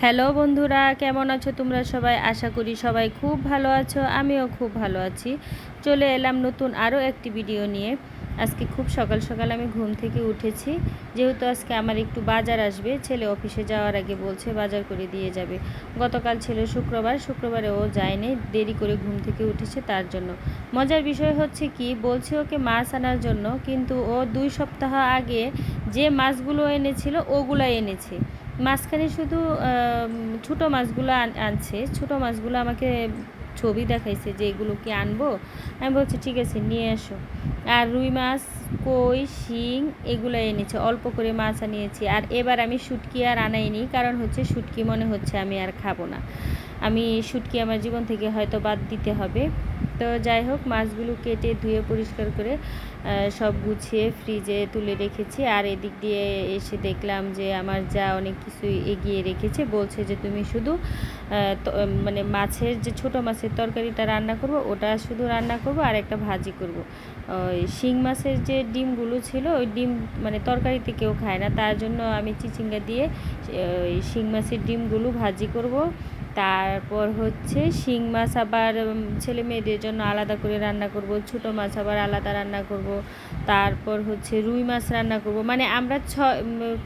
Hello বন্ধুরা, কেমন আছো তোমরা সবাই? আশা করি সবাই খুব ভালো আছো। আমিও খুব ভালো আছি। চলে এলাম নতুন আরও একটি ভিডিও নিয়ে। আজকে খুব সকাল সকাল আমি ঘুম থেকে উঠেছি, যেহেতু আজকে আমার একটু বাজার আসবে। ছেলে অফিসে যাওয়ার আগে বলছে বাজার করে দিয়ে যাবে। গতকাল ছিল শুক্রবার, শুক্রবারে ও যায়নি, দেরি করে ঘুম থেকে উঠেছে তার জন্য। মজার বিষয় হচ্ছে কি, বলছে ওকে মাছ আনার জন্য, কিন্তু ও 2 সপ্তাহ আগে যে মাছগুলো এনেছিল ওগুলো এনেছে। মাঝখানে শুধু ছোটো মাছগুলো আনছে। ছোটো মাছগুলো আমাকে ছবি দেখাইছে যে এগুলো কি আনবো। আমি বলছি ঠিক আছে নিয়ে আসো। আর রুই মাছ, কই, শিং এগুলো এনেছে। অল্প করে মাছ আনিয়েছি। আর এবার আমি শুটকি আর আনাইনি, কারণ হচ্ছে শুটকি মনে হচ্ছে আমি আর খাবো না। আমি শুটকি আমার জীবন থেকে হয়তো বাদ দিতে হবে। তো যাই হোক, মাছগুলো কেটে ধুয়ে পরিষ্কার করে সব গুছিয়ে ফ্রিজে তুলে রেখেছি। আর এদিক দিয়ে এসে দেখলাম যে আমার যা অনেক কিছুই এগিয়ে রেখেছে। বলছে যে তুমি শুধু মানে মাছের যে ছোটো মাছের তরকারিটা রান্না করবো, ওটা শুধু রান্না করবো, আর একটা ভাজি করব। ওই শিং মাছের যে ডিমগুলো ছিল, ওই ডিম মানে তরকারিতে কেউ খায় না, তার জন্য আমি চিচিঙ্গা দিয়ে ওই শিং মাছের ডিমগুলো ভাজি করব। তারপর হচ্ছে শিং মাছ আবার ছেলে মেয়েদের জন্য আলাদা করে রান্না করব, ছোটো মাছ আবার আলাদা রান্না করব। তারপর হচ্ছে রুই মাছ রান্না করব। মানে আমরা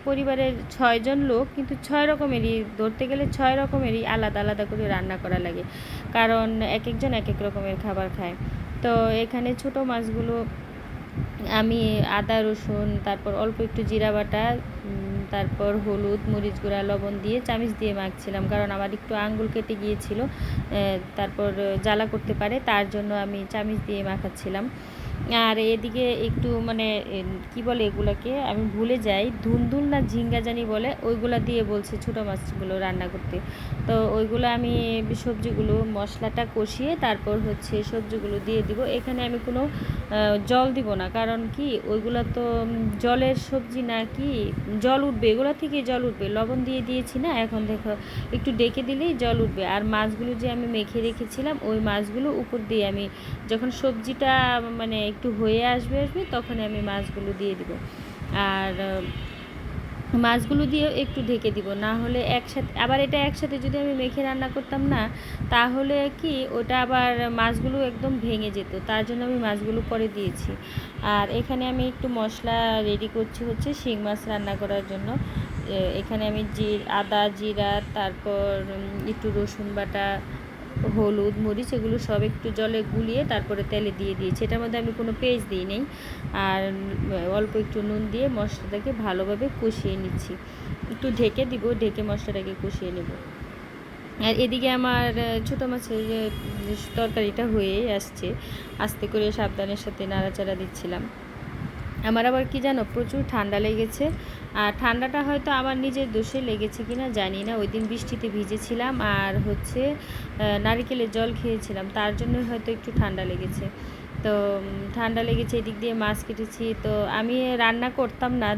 পরিবারের 6 জন লোক, কিন্তু 6 রকমেরই ধরতে গেলে 6 রকমেরই আলাদা আলাদা করে রান্না করা লাগে, কারণ এক একজন এক এক রকমের খাবার খায়। তো এখানে ছোটো মাছগুলো আমি আদা রসুন, তারপর অল্প একটু জিরা বাটা, তারপর হলুদ, মরিচ গুঁড়া, লবণ দিয়ে চামিচ দিয়ে মাখছিলাম, কারণ আমার একটু আঙ্গুল কেটে গিয়েছিল। তারপর জ্বালা করতে পারে, তার জন্য আমি চামিচ দিয়ে মাখাচ্ছিলাম। আর এদিকে একটু মানে কি বলে এগুলোকে, আমি ভুলে যাই, ধুন্দুল না ঝিঙ্গা জানি বলে, ওইগুলা দিয়ে বলছে ছোটো মাছগুলো রান্না করতে। তো ওইগুলো আমি সবজিগুলো মশলাটা কষিয়ে তারপর হচ্ছে সবজিগুলো দিয়ে দিব। এখানে আমি কোনো জল দিব না, কারণ কি ওইগুলো তো জলের সবজি না, কি জল উঠবে, এগুলো থেকে জল উঠবে। লবণ দিয়ে দিয়েছি না, এখন দেখো একটু ডেকে দিলেই জল উঠবে। আর মাছগুলো যে আমি মেখে রেখেছিলাম, ওই মাছগুলো উপর দিয়ে আমি যখন সবজিটা মানে একটু হয়ে আসবে তখন আমি মাছগুলো দিয়ে দিব। আর মাছগুলো দিয়ে একটু ঢেকে দিব, না হলে একসাথে আবার এটা একসাথে যদি আমি মেখে রান্না করতাম না, তাহলে কি ওটা আবার মাছগুলো একদম ভেঙে যেত, তার জন্য আমি মাছগুলো পরে দিয়েছি। আর এখানে আমি একটু মশলা রেডি করছি হচ্ছে শিং মাছ রান্না করার জন্য। এখানে আমি আদা, জিরা, তারপর একটু রসুন বাটা, হলুদ, মরিচ এগুলো সব একটু জলে গুলিয়ে তারপরে তেলে দিয়ে দিয়েছি। এটার মধ্যে আমি কোনো পেঁয়াজ দিই নেই। আর অল্প একটু নুন দিয়ে মশলাটাকে ভালোভাবে কষিয়ে নিচ্ছি। একটু ঢেকে দিব, ঢেকে মশলাটাকে কষিয়ে নেব। আর এদিকে আমার ছোটো মাছের তরকারিটা হয়েই আসছে। আস্তে করে সাবধানের সাথে নাড়াচাড়া দিচ্ছিলাম। আমার আবার কি জানো, প্রচুর ঠান্ডা লেগেছে। আর ঠান্ডাটা হয়তো আমার নিজের দোষে লেগেছে কিনা জানি না। ওই দিন বৃষ্টিতে ভিজেছিলাম আর হচ্ছে নারিকেলের জল খেয়েছিলাম, তার জন্যই হয়তো একটু ঠান্ডা লেগেছে। তো ঠান্ডা লেগেছে। এদিক দিয়ে মাছ কেটেছি। তো আমি রান্না করতাম না,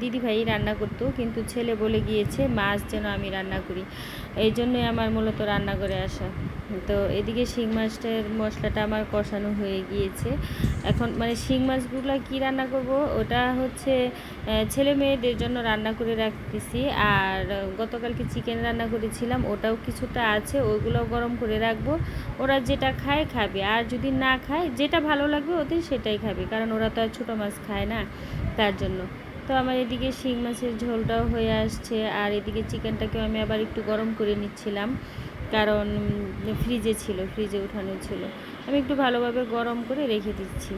দিদিভাই রান্না করতো, কিন্তু ছেলে বলে গিয়েছে মাছ যেন আমি রান্না করি, এই জন্যই আমার মূলত রান্না করে আসা। তো এদিকে শিং মাছটার মশলাটা আমার কষানো হয়ে গিয়েছে। এখন মানে শিং মাছগুলো কি রান্না করব, ওটা হচ্ছে ছেলে মেয়েদের জন্য রান্না করে রাখতেছি। আর গতকালকে চিকেন রান্না করেছিলাম, ওটাও কিছুটা আছে, ওইগুলোও গরম করে রাখবো। ওরা যেটা খায় খাবে, আর যদি না খায় যেটা ভালো লাগবে ওদের সেটাই খাবে, কারণ ওরা তো আর ছোটো মাছ খায় না, তার জন্য। তো আমার এদিকে শিং মাছের ঝোলটাও হয়ে আসছে। আর এদিকে চিকেনটাকেও আমি আবার একটু গরম করে নিচ্ছিলাম, কারণ ফ্রিজে ছিল, ফ্রিজে উঠানো ছিল। আমি একটু ভালোভাবে গরম করে রেখে দিচ্ছি।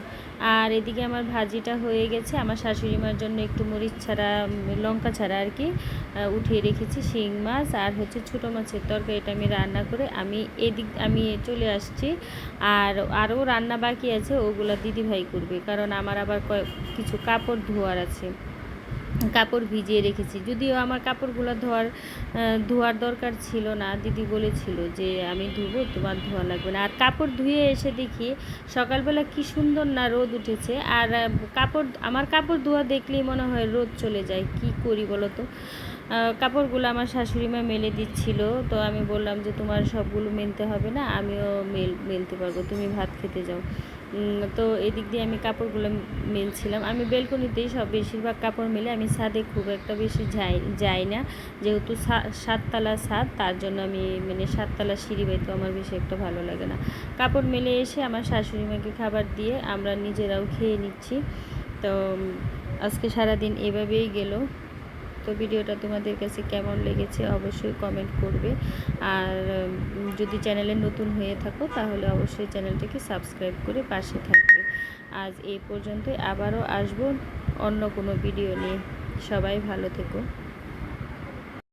আর এদিকে আমার ভাজিটা হয়ে গেছে। আমার শাশুড়ি মার জন্য একটু মরিচ ছাড়া, লঙ্কা ছাড়া আর কি উঠিয়ে রেখেছি শিং মাছ। আর হচ্ছে ছোটো মাছের তরকারিটা আমি রান্না করে আমি চলে আসছি। আর আরও রান্না বাকি আছে, ওগুলো দিদিভাই করবে, কারণ আমার আবার কিছু কাপড় ধোয়ার আছে। কাপড় ভিজিয়ে রেখেছি, যদিও আমার কাপড়গুলো ধোয়ার দরকার ছিল না। দিদি বলেছিল যে আমি ধুবো, তোমার ধোয়া লাগবে না। আর কাপড় ধুয়ে এসে দেখি সকালবেলা কি সুন্দর না রোদ উঠেছে। আর আমার কাপড় ধোয়া দেখলেই মনে হয় রোদ চলে যায়। কি করি বলো তো। কাপড়গুলো আমার শাশুড়ি মা মেলে দিচ্ছিল। তো আমি বললাম যে তোমার সবগুলো মেলতে হবে না, আমিও মেলতে পারবো, তুমি ভাত খেতে যাও। তো এদিক দিয়ে আমি কাপড়গুলো মেলছিলাম। আমি বেলকনিতেই সব বেশিরভাগ কাপড় মেলে, আমি ছাদে খুব একটা বেশি যাই না, যেহেতু 7তলা ছাদ, তার জন্য আমি মানে 7তলা সিঁড়ি বাইতেও আমার বেশি একটা ভালো লাগে না। কাপড় মেলে এসে আমার শাশুড়ি মাকে খাবার দিয়ে আমরা নিজেরাও খেয়ে নিচ্ছি। তো আজকে সারাদিন এভাবেই গেল। তো ভিডিওটা তোমাদের কাছে কেমন লেগেছে অবশ্যই কমেন্ট করবে, আর যদি চ্যানেলে নতুন হয়ে থাকো তাহলে অবশ্যই চ্যানেলটিকে সাবস্ক্রাইব করে পাশে থাকবে। আজ এই পর্যন্তই, আবারও আসবো অন্য কোনো ভিডিও নিয়ে। সবাই ভালো থেকো।